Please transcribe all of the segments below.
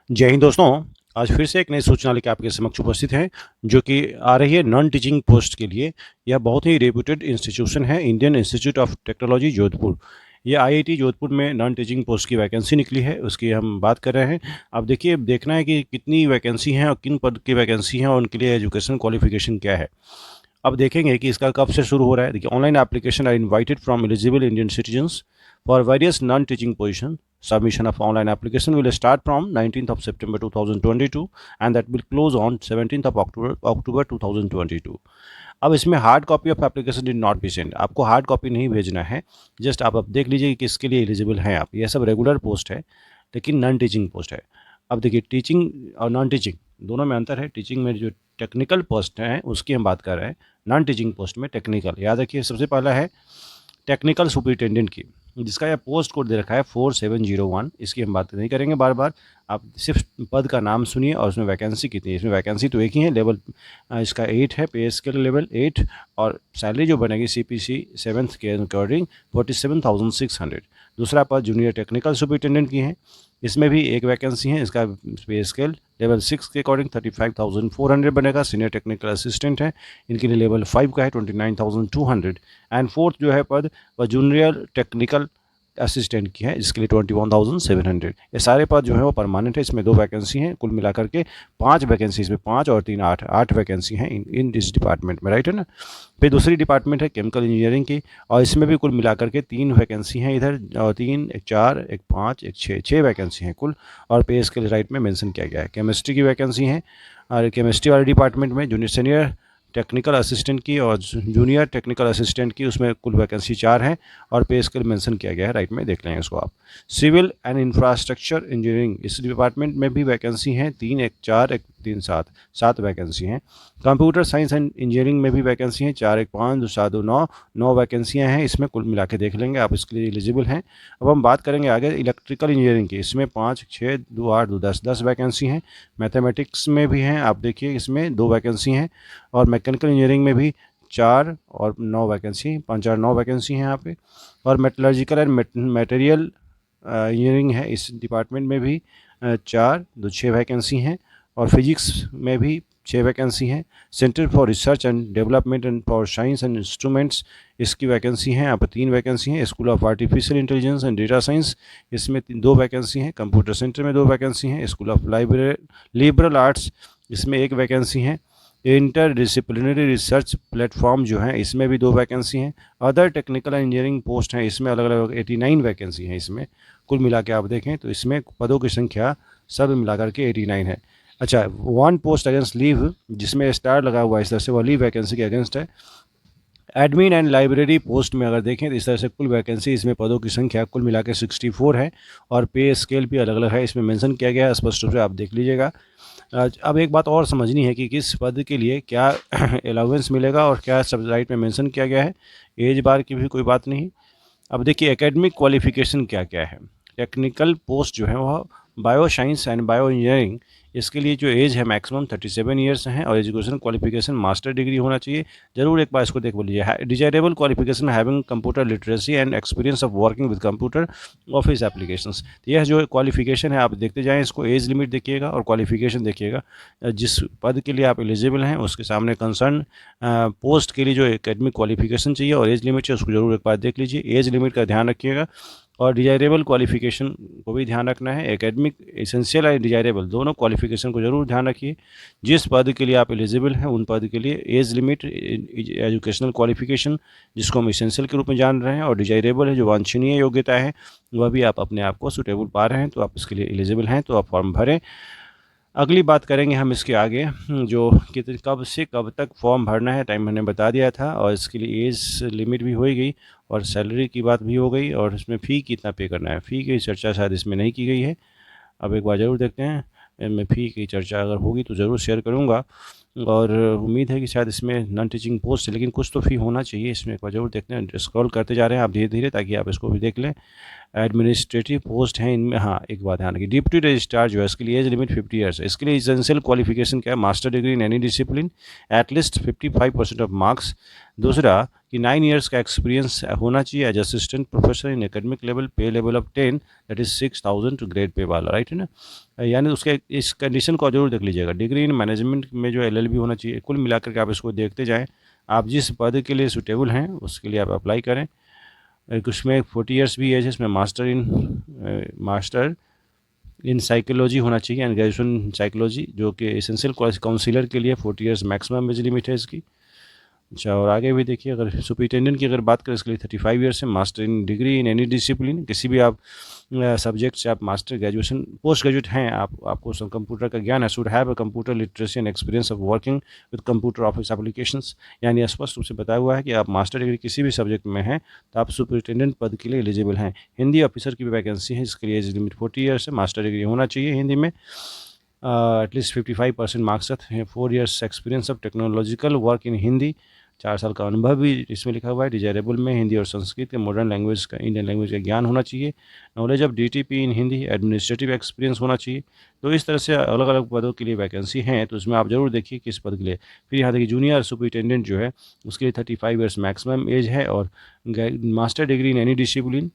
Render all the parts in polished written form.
जय हिंद दोस्तों। आज फिर से एक नई सूचना लेकर आपके समक्ष उपस्थित हैं, जो कि आ रही है नॉन टीचिंग पोस्ट के लिए। यह बहुत ही रेप्यूटेड इंस्टीट्यूशन है, Indian institute of technology Jodhpur. ये आईआईटी जोधपुर में नॉन टीचिंग पोस्ट की वैकेंसी निकली है, उसकी हम बात कर रहे हैं। अब देखिए, देखना है कि कितनी वैकेंसी हैं और किन पद की वैकेंसी हैं और उनके लिए एजुकेशन क्वालिफिकेशन क्या है। अब देखेंगे कि इसका कब से शुरू हो रहा है। देखिए, online application are invited from eligible Indian citizens for various non teaching position. Submission of online application will start from 19th of September 2022 and that will close on 17th of October 2022. अब इसमें hard copy of application did not be send, आपको hard copy नहीं भेजना है। Just आप अब देख लीजिए कि किसके लिए एलिजिबल हैं आप। यह सब रेगुलर पोस्ट है, लेकिन नॉन टीचिंग पोस्ट है। अब देखिए, टीचिंग और नॉन टीचिंग दोनों में अंतर है। टीचिंग में जो टेक्निकल पोस्ट हैं उसकी हम बात कर रहे हैं, नॉन टीचिंग पोस्ट में टेक्निकल। याद रखिए, सबसे पहला है टेक्निकल सुपरिटेंडेंट की, जिसका यह पोस्ट कोड दे रखा है 4701। इसकी हम बात नहीं करेंगे बार बार, आप सिर्फ पद का नाम सुनिए और उसमें वैकेंसी कितनी है। इसमें वैकेंसी तो एक ही है, लेवल इसका 8 है, पे स्केल लेवल 8, और सैलरी जो बनेगी CPC 7th के अकॉर्डिंग 47,600। दूसरा पद जूनियर टेक्निकल सुपरिटेंडेंट की है, इसमें भी एक वैकेंसी है, इसका पे स्केल लेवल 6 के अकॉर्डिंग 35,400 बनेगा। सीनियर टेक्निकल असिस्टेंट है, इनके लिए लेवल 5 का है 29,200। एंड फोर्थ जो है पद वह जूनियर टेक्निकल असिस्टेंट की है, जिसके लिए 21,700। ये सारे पद जो है वो परमानेंट है। इसमें 2 वैकेंसी हैं, कुल मिलाकर के 5 वैकेंसी, इसमें 5 और 3 8 वैकेंसी हैं इन इस डिपार्टमेंट में, राइट है ना। फिर दूसरी डिपार्टमेंट है केमिकल इंजीनियरिंग की, और इसमें भी कुल मिलाकर के 3 वैकेंसी हैं इधर, और 3 एक 4 एक 5 एक 6 वैकेंसी हैं कुल। और पे स्केल राइट में मेंशन किया गया है। केमिस्ट्री की वैकेंसी है, और केमिस्ट्री वाले डिपार्टमेंट में जूनियर सीनियर टेक्निकल असिस्टेंट की और जूनियर टेक्निकल असिस्टेंट की, उसमें कुल वैकेंसी 4 है और पे स्केल मेंशन किया गया है, राइट में देख लेंगे इसको आप। सिविल एंड इंफ्रास्ट्रक्चर इंजीनियरिंग, इस डिपार्टमेंट में भी वैकेंसी हैं 3 एक 4 एक 3 7 वैकेंसी हैं। कंप्यूटर साइंस एंड इंजीनियरिंग में भी वैकेंसी हैं 4 एक 5 2 7 2 9 वैकेंसियाँ हैं। इसमें कुल मिला के देख लेंगे, आप इसके लिए एलिजिबल हैं। अब हम बात करेंगे आगे इलेक्ट्रिकल इंजीनियरिंग की, इसमें 5 6 2 8 2 10 वैकेंसी हैं। मैथमेटिक्स में भी हैं, आप देखिए इसमें 2 वैकेंसी हैं। और मैकेनिकल इंजीनियरिंग में भी 4 और 9 वैकेंसी, 5 4 9 वैकेंसी हैं यहाँ पे। और मेटलर्जिकल एंड मटेरियल इंजीनियरिंग है, इस डिपार्टमेंट में भी 4 2 6 वैकेंसी हैं। और फिजिक्स में भी 6 वैकेंसी हैं। Centre for research and development and for science and instruments, इसकी वैकेंसी हैं यहाँ पर 3 वैकेंसी हैं। School of artificial intelligence and data science, इसमें 2 वैकेंसी हैं। कंप्यूटर सेंटर में 2 वैकेंसी हैं। स्कूल ऑफ लिबरल आर्ट्स, इसमें 1 वैकेंसी है। इंटर डिसिप्लिनरी रिसर्च प्लेटफॉर्म जो है, इसमें भी 2 वैकेंसी हैं। अदर टेक्निकल इंजीनियरिंग पोस्ट हैं, इसमें अलग अलग 89 वैकेंसी हैं। इसमें कुल मिला के आप देखें तो इसमें पदों की संख्या सब मिलाकर के 89 है। अच्छा, 1 पोस्ट अगेंस्ट लीव, जिसमें स्टार लगा हुआ है इस तरह से, वह लीव वैकेंसी के अगेंस्ट है। एडमिन एंड लाइब्रेरी पोस्ट में अगर देखें तो इस तरह से कुल वैकेंसी, इसमें पदों की संख्या कुल मिला के 64 है। और पे स्केल भी अलग अलग है, इसमें मेंशन किया गया है, स्पष्ट रूप से आप देख लीजिएगा। अब एक बात और समझनी है कि किस पद के लिए क्या अलाउंस मिलेगा और क्या सब राइट में मेंशन किया गया है। एज बार की भी कोई बात नहीं। अब देखिए, एकेडमिक क्वालिफिकेशन क्या क्या है। टेक्निकल पोस्ट जो है वह bio science and bio engineering, इसके लिए जो एज है मैक्सिमम 37 ईयर्स है, और एजुकेशन क्वालिफिकेशन मास्टर डिग्री होना चाहिए। जरूर एक बार इसको देख लीजिए। Desirable qualification having computer literacy and experience of working with computer office applications. तो यह जो क्वालिफिकेशन है आप देखते जाएँ, इसको एज लिमिट देखिएगा और क्वालिफिकेशन देखिएगा। जिस पद के लिए आप एलिजिबल हैं उसके सामने कंसर्न पोस्ट के लिए जो एकेडमिक क्वालिफिकेशन चाहिए और एज लिमिट है, उसको जरूर एक बार देख लीजिए। एज लिमिट का ध्यान रखिएगा और डिजायरेबल क्वालिफिकेशन को भी ध्यान रखना है। एकेडमिक एसेंशियल और डिजायरेबल दोनों क्वालिफिकेशन को जरूर ध्यान रखिए। जिस पद के लिए आप एलिजिबल हैं उन पद के लिए एज लिमिट, एजुकेशनल क्वालिफिकेशन जिसको हम एसेंशियल के रूप में जान रहे हैं, और डिजायरेबल है जो वांछनीय योग्यता है, वह भी आप अपने आप को सुटेबल पा रहे हैं तो आप इसके लिए एलिजिबल हैं, तो आप फॉर्म भरें। अगली बात करेंगे हम इसके आगे, जो कि कब से कब तक फॉर्म भरना है, टाइम मैंने बता दिया था, और इसके लिए एज लिमिट भी हो गई और सैलरी की बात भी हो गई, और इसमें फ़ी कितना पे करना है, फ़ी की चर्चा शायद इसमें नहीं की गई है। अब एक बार ज़रूर देखते हैं, मैं फ़ी की चर्चा अगर होगी तो ज़रूर शेयर करूँगा, और उम्मीद है कि शायद इसमें नॉन टीचिंग पोस्ट है, लेकिन कुछ तो फ़ी होना चाहिए इसमें। एक बार ज़रूर देखते हैं, स्क्रॉल करते जा रहे हैं आप धीरे धीरे, ताकि आप इसको भी देख लें। एडमिनिस्ट्रेटिव पोस्ट हैं इनमें, हाँ एक बात ध्यान रखिए, डिप्टी रजिस्ट्रार जो है इसके लिए एज लिमिट 50 ईयर्स है। इसके लिए इसेंशियल क्वालिफिकेशन क्या है, master degree in any discipline, at least 55% of marks. दूसरा कि 9 ईयर्स का एक्सपीरियंस होना चाहिए as assistant professor in academic level, pay level of 10, that is 6000 to grade pay वाला, राइट है ना। यानी उसके इस कंडीशन को जरूर देख लीजिएगा। डिग्री इन मैनेजमेंट में जो LLB होना चाहिए। कुल मिलाकर के आप इसको देखते जाएँ, आप जिस पद के लिए सुटेबल हैं उसके लिए आप अप्लाई करें। उसमें 40 ईयर्स भी एज है, इसमें मास्टर इन साइकोलॉजी होना चाहिए एंड ग्रेजुएशन साइकोलॉजी, जो कि एसेंशियल काउंसिलर के लिए 40 ईयर्स मैक्सिमम एज लिमिट है इसकी। अच्छा, और आगे भी देखिए, अगर सुपरिटेंडेंट की अगर बात करें इसके लिए 35 ईयर्स है। Master in degree in any discipline, किसी भी आप सब्जेक्ट से आप मास्टर ग्रेजुएशन पोस्ट ग्रेजुएट हैं, आपको कंप्यूटर का ज्ञान है, should have a computer literacy and experience of working with computer office applications. यानी स्पष्ट रूप से बताया हुआ है कि आप मास्टर डिग्री किसी भी सब्जेक्ट में हैं तो आप सुपरिटेंडेंट पद के लिए एलिजिबल हैं। हिंदी ऑफिसर की भी वैकेंसी है, इसके लिए एज लिमिट 40 ईयर्स है। मास्टर डिग्री होना चाहिए हिंदी में, एटलीस्ट 55% मार्क्स है। 4 years experience of technological work in Hindi, 4 साल का अनुभव भी इसमें लिखा हुआ है। डिजायरेबल में हिंदी और संस्कृत के मॉडर्न लैंग्वेज का, इंडियन लैंग्वेज का ज्ञान होना चाहिए। Knowledge of DTP in Hindi, administrative experience होना चाहिए। तो इस तरह से अलग अलग पदों के लिए वैकेंसी हैं, तो उसमें आप जरूर देखिए किस पद के लिए। फिर यहाँ देखिए जूनियर सुपरिटेंडेंट जो है उसके लिए 35 ईयर्स मैक्सिमम एज है, और master degree in any discipline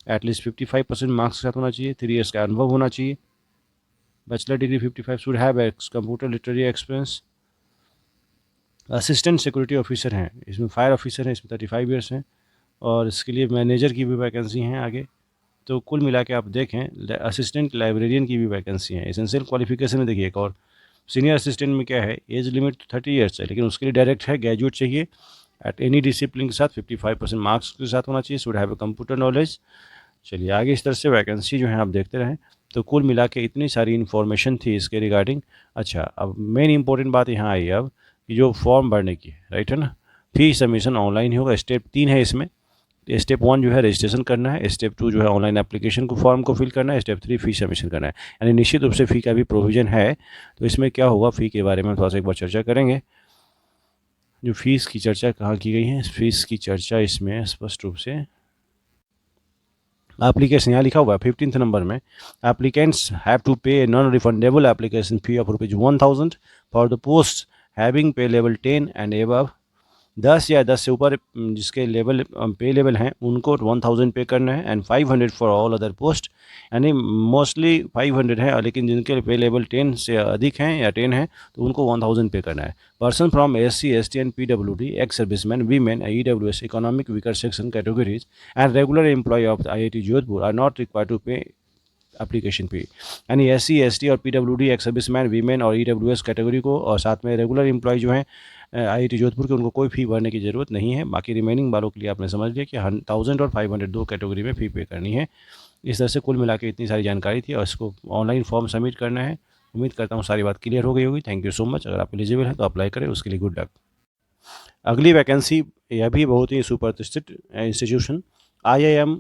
at least 55% marks के साथ होना चाहिए। 3 ईयर्स का अनुभव होना चाहिए। Bachelor degree 55 should have computer literary experience. Assistant security officer हैं, इसमें फायर ऑफिसर हैं, इसमें 35 ईयर्स हैं, और इसके लिए मैनेजर की भी वैकेंसी हैं आगे। तो कुल मिला के आप देखें, असिस्टेंट लाइब्रेरियन की भी वैकेंसी है। एसेंशियल क्वालिफिकेशन में देखिए एक और, सीनियर असिस्टेंट में क्या है, एज लिमिट 30 ईयर्स है, लेकिन उसके लिए डायरेक्ट है ग्रेजुएट चाहिए एट एनी डिसिप्लिन के साथ, 55% मार्क्स के साथ होना चाहिए, should have a computer knowledge. चलिए आगे इस तरह से वैकेंसी जो है आप देखते रहें। तो कुल मिला के इतनी सारी इन्फॉर्मेशन थी इसके रिगार्डिंग। अच्छा, अब मेन इंपॉर्टेंट बात यहाँ आई अब कि जो फॉर्म भरने की है, राइट है ना। फी सबमिशन ऑनलाइन ही होगा। स्टेप 3 है इसमें। स्टेप 1 जो है रजिस्ट्रेशन करना है, स्टेप 2 जो है ऑनलाइन एप्लीकेशन को फॉर्म को फिल करना है, स्टेप 3 फी सबमिशन करना है। यानी निश्चित रूप से फ़ी का भी प्रोविज़न है। तो इसमें क्या होगा, फ़ी के बारे में थोड़ा सा एक बार चर्चा करेंगे। जो फीस की चर्चा कहाँ की गई है, फीस की चर्चा इसमें स्पष्ट रूप से एप्लीकेशन यहाँ लिखा हुआ है 15th नंबर में, एप्लीकेंट्स हैव टू पे non refundable application fee of ₹1000 for the post having पे लेवल 10 एंड एबव। 10 या 10 से ऊपर जिसके लेवल पे लेवल हैं उनको 1000 पे करना है, and 500 for all other post. यानी मोस्टली 500 है, लेकिन जिनके पे लेवल 10 से अधिक हैं या 10 हैं तो उनको 1000 पे करना है। Person from SC, ST and PWD, ex serviceman, women, EWS, economic weaker section categories and regular employ of IIT Jodhpur are not required to pay application fee. यानी SC, ST और PWD, एक्स सर्विसमैन, वीमेन और EWS category को, और साथ में regular employ जो हैं IIT Jodhpur के, उनको कोई फ़ी भरने की ज़रूरत नहीं है। बाकी रिमेनिंग वालों के लिए आपने समझ लिया कि 1000 और 500 दो कैटेगरी में फ़ी पे करनी है। इस तरह से कुल मिला के इतनी सारी जानकारी थी, और इसको ऑनलाइन फॉर्म सबमिट करना है। उम्मीद करता हूँ सारी बात क्लियर हो गई होगी। Thank you so much. अगर आप एलिजिबल हैं तो अप्लाई करें, उसके लिए गुड लक। अगली वैकेंसी, यह भी बहुत ही सुप्रतिष्ठित इंस्टीट्यूशन IIM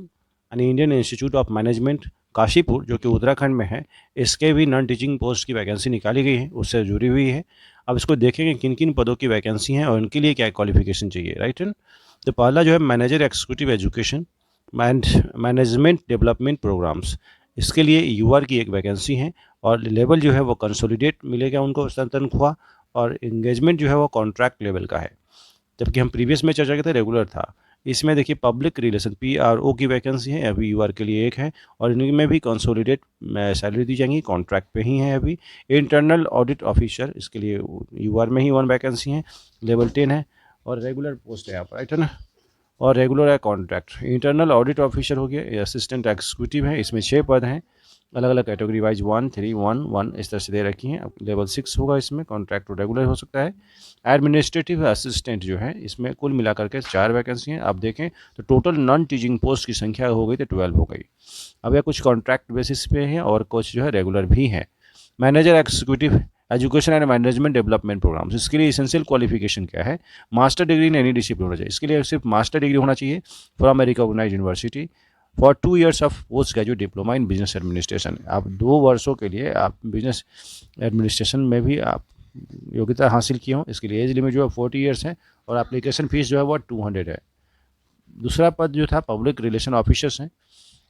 यानी Indian institute of management Kashipur, जो कि उत्तराखंड में है, इसके भी नॉन टीचिंग पोस्ट की वैकेंसी निकाली गई है, उससे जुड़ी हुई है। अब इसको देखेंगे किन किन पदों की वैकेंसी हैं और उनके लिए क्या क्वालिफिकेशन चाहिए, राइट है। तो पहला जो है manager executive education and management development programmes, इसके लिए UR की एक वैकेंसी है, और लेवल जो है वो कंसोलिडेट मिलेगा उनको तनख्वाह, और एंगेजमेंट जो है वो कॉन्ट्रैक्ट लेवल का है। जबकि हम प्रीवियस में चर्चा करते रेगुलर था। इसमें देखिए पब्लिक रिलेशन PRO की वैकेंसी है, अभी UR के लिए एक है, और इनमें भी कंसोलिडेट सैलरी दी जाएंगी, कॉन्ट्रैक्ट पे ही है अभी। इंटरनल ऑडिट ऑफिसर, इसके लिए UR में ही 1 वैकेंसी है, लेवल 10 है, और रेगुलर पोस्ट है यहाँ पर, राइट है ना, और रेगुलर है कॉन्ट्रैक्ट। इंटरनल ऑडिट ऑफिसर हो गया, असिस्टेंट एग्जीक्यूटिव है, इसमें 6 पद हैं, अलग अलग कैटेगरी वाइज 1, 3, 1, 1 इस तरह से दे रखी हैं। लेवल 6 होगा इसमें, कॉन्ट्रैक्ट और रेगुलर हो सकता है। एडमिनिस्ट्रेटिव असिस्टेंट जो है, इसमें कुल मिलाकर के 4 वैकेंसी हैं। आप देखें तो टोटल नॉन टीचिंग पोस्ट की संख्या हो गई तो 12 हो गई। अब यह कुछ कॉन्ट्रैक्ट बेसिस पे है और कुछ जो है रेगुलर भी हैं। Manager executive education and management development programmes, इसके लिए एसेंशियल क्वालिफिकेशन क्या है, master degree in any discipline होना चाहिए। इसके लिए सिर्फ मास्टर डिग्री होना चाहिए from a recognised university for 2 years of post graduate diploma in business administration. आप 2 वर्षों के लिए आप बिजनेस एडमिनिस्ट्रेशन में भी आप योग्यता हासिल किए हों। इसके लिए एज लिमिट जो है 40 ईयर्स है, और एप्लीकेशन फ़ीस जो है वो 200 है। दूसरा पद जो था पब्लिक रिलेशन ऑफिसर्स हैं,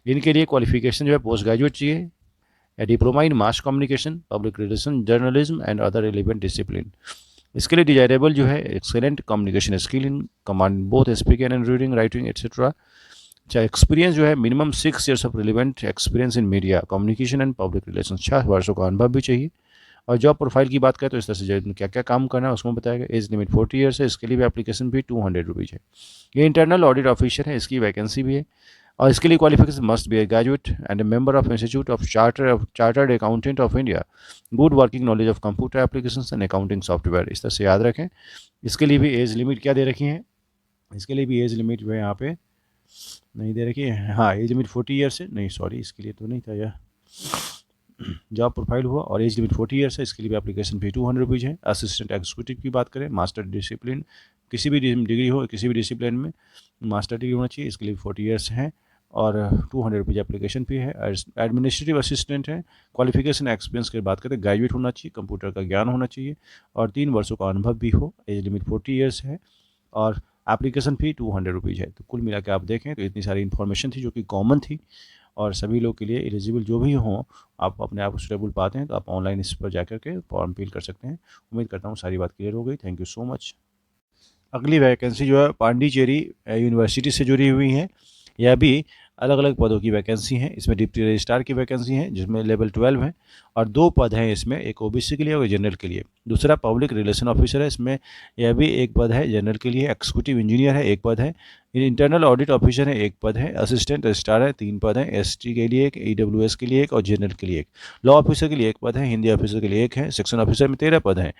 इनके लिए क्वालिफिकेशन जो है पोस्ट ग्रेजुएट चाहिए, या diploma in mass communication, public relation, journalism and other relevant discipline. इसके लिए डिजायरेबल जो है excellent communication skill in command both speaking and reading writing etcetera. अच्छा, एक्सपीरियंस जो है minimum 6 years of relevant experience in media communication and public relation, 6 वर्षों का अनुभव भी चाहिए। और जॉब प्रोफाइल की बात करें तो इस तरह से क्या क्या काम करना है उसको बताया गया। एज लिमिट 40 ईयर्स है, इसके लिए भी एप्लीकेशन फी 200 रुपीज़ है। ये इंटरनल ऑडिट ऑफिसर है, इसकी वैकेंसी भी है, और इसके लिए qualification must be A graduate and A member of institute of chartered accountant of India, good working knowledge of computer applications and accounting software. इस तरह से याद रखें। इसके लिए भी एज लिमिट क्या दे रखी है, इसके लिए भी एज लिमिट जो है यहाँ पे नहीं दे रखी है। हाँ, एज लिमिट 40 ईयर्स है, नहीं सॉरी इसके लिए तो नहीं था यह। जॉब प्रोफाइल हुआ और एज लिमिट 40 ईयर्स है, इसके लिए भी एप्लीकेशन फी 200 रुपीज़ है। असिस्टेंट एग्जीक्यूटिव की बात करें, मास्टर डिसिप्लिन, किसी भी डिग्री हो, किसी भी डिसिप्लिन में मास्टर डिग्री होना चाहिए, इसके लिए 40 ईयर्स हैं और 200 रुपीज़ एप्लीकेशन फी है। एडमिनिस्ट्रेटिव असिस्टेंट है, क्वालिफिकेशन एक्सपीरियंस की बात करें, ग्रेजुएट होना चाहिए, कंप्यूटर का ज्ञान होना चाहिए और 3 वर्षों का अनुभव भी हो। एज लिमिट 40 ईयर्स है और एप्लीकेशन फ़ी 200 रुपीज़ है। तो कुल मिला के आप देखें तो इतनी सारी इन्फॉर्मेशन थी जो कि कॉमन थी और सभी लोग के लिए एलिजिबल जो भी हों, आप अपने आप को सूटेबल पाते हैं तो आप ऑनलाइन इस पर जाकर के फॉर्म फिल कर सकते हैं। उम्मीद करता हूँ सारी बात क्लियर हो गई। Thank you so much. अगली वैकेंसी जो है पांडिचेरी यूनिवर्सिटी से जुड़ी हुई है। यह भी अलग अलग पदों की वैकेंसी है। इसमें डिप्टी रजिस्ट्रार की वैकेंसी है जिसमें लेवल 12 है और 2 पद हैं इसमें, एक ओबीसी के लिए और जनरल के लिए। दूसरा पब्लिक रिलेशन ऑफिसर है, इसमें यह भी एक पद है जनरल के लिए। एक्जीक्यूटिव इंजीनियर है, एक पद है। इंटरनल ऑडिट ऑफिसर है, एक पद है। असिस्टेंट रजिस्ट्रार है, 3 पद हैं। एसटी के लिए एक, ईडब्ल्यूएस के लिए एक और जनरल के लिए एक। लॉ ऑफिसर के लिए एक पद है, हिंदी ऑफिसर के लिए एक है। सेक्शन ऑफिसर में 13 पद हैं।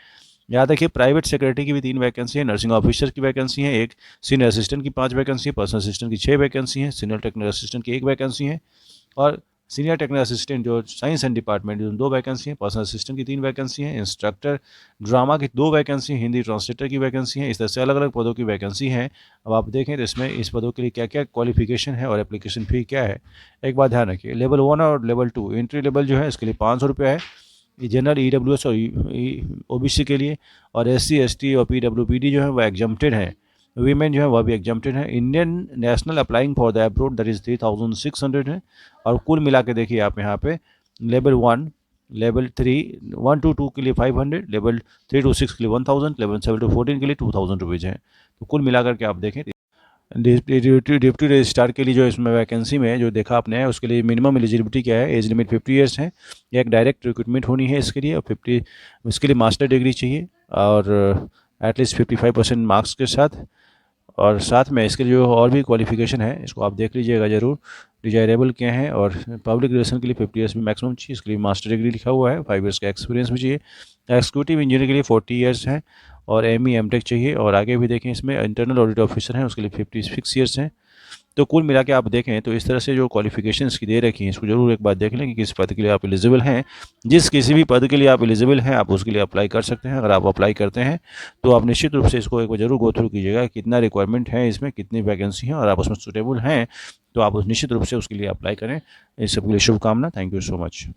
याद रखिए प्राइवेट सेक्रेटरी की भी 3 वैकेंसी है, नर्सिंग ऑफिसर की वैकेंसी है एक, सीनियर असिस्टेंट की 5 वैकेंसी है, पर्सनल असिस्टेंट की 6 वैकेंसी है, सीनियर टेक्निकल असिस्टेंट की 1 वैकेंसी है और सीनियर टेक्निकल असिस्टेंट जो साइंस एंड डिपार्टमेंट जो 2 वैकेंसी है, पर्सनल असिस्टेंट की 3 वैकेंसी है, इंस्ट्रक्टर ड्रामा की 2 वैकेंसी है, हिंदी ट्रांसलेटर की वैकेंसी है। इस तरह से अलग अलग पदों की वैकेंसी है। अब आप देखें तो इसमें इस पदों के लिए क्या क्या क्वालिफिकेशन है और एप्लीकेशन फ़ी क्या है। एक बात ध्यान रखिए, लेवल 1 और लेवल 2 एंट्री लेवल जो है इसके लिए 500 रुपये है, जनरल, ईडब्ल्यूएस और ओबीसी के लिए, और एससी एसटी और पीडब्ल्यूपीडी जो है वह एग्जम्प्टेड है। वीमेन जो है वह भी एग्जम्प्टेड है। Indian national applying for the abroad that is 3600 है। और कुल मिला के देखिए आप यहाँ पे लेवल 1, लेवल 3, 1 to 2 के लिए 500, लेवल 3 to 6 के लिए 1000, लेवल 7 to 14 के लिए 2000 रुपीज़ है। तो कुल मिलाकर के आप देखें डिप्टी रजिस्ट्रार के लिए जो इसमें वैकेंसी में जो देखा आपने है उसके लिए मिनिमम एलिजिबिलिटी क्या है, एज लिमिट 50 ईयर्स है, एक डायरेक्ट रिक्रूटमेंट होनी है इसके लिए, और 50 इसके लिए मास्टर डिग्री चाहिए और एटलीस्ट 55% मार्क्स के साथ। और साथ में इसके जो और भी क्वालिफिकेशन है इसको आप देख लीजिएगा ज़रूर, डिजायरेबल क्या है। और पब्लिक रिलेशन के लिए 50 ईयर्स में मैक्सिमम चाहिए, इसके लिए मास्टर डिग्री लिखा हुआ है, 5 ईयर्स का एक्सपीरियंस भी चाहिए। एक्जीक्यूटिव इंजीनियर के लिए 40 ईयर्स है और एमई एमटेक चाहिए। और आगे भी देखें इसमें इंटरनल ऑडिट ऑफिसर हैं उसके लिए 56 ईयर्स हैं। तो कुल मिला के आप देखें तो इस तरह से जो क्वालिफिकेशंस की दे रखी हैं इसको जरूर एक बार देख लें कि किस पद के लिए आप एलिजिबल हैं। जिस किसी भी पद के लिए आप एलिजिबल हैं आप उसके लिए अप्लाई कर सकते हैं। अगर आप अप्लाई करते हैं तो आप निश्चित रूप से इसको एक बार जरूर गो थ्रू कीजिएगा, कितना रिक्वायरमेंट है इसमें, कितनी वैकेंसी है, और आप उसमें सुटेबल हैं तो आप निश्चित रूप से उसके लिए अप्लाई करें। इस सबके लिए शुभकामना। Thank you so much.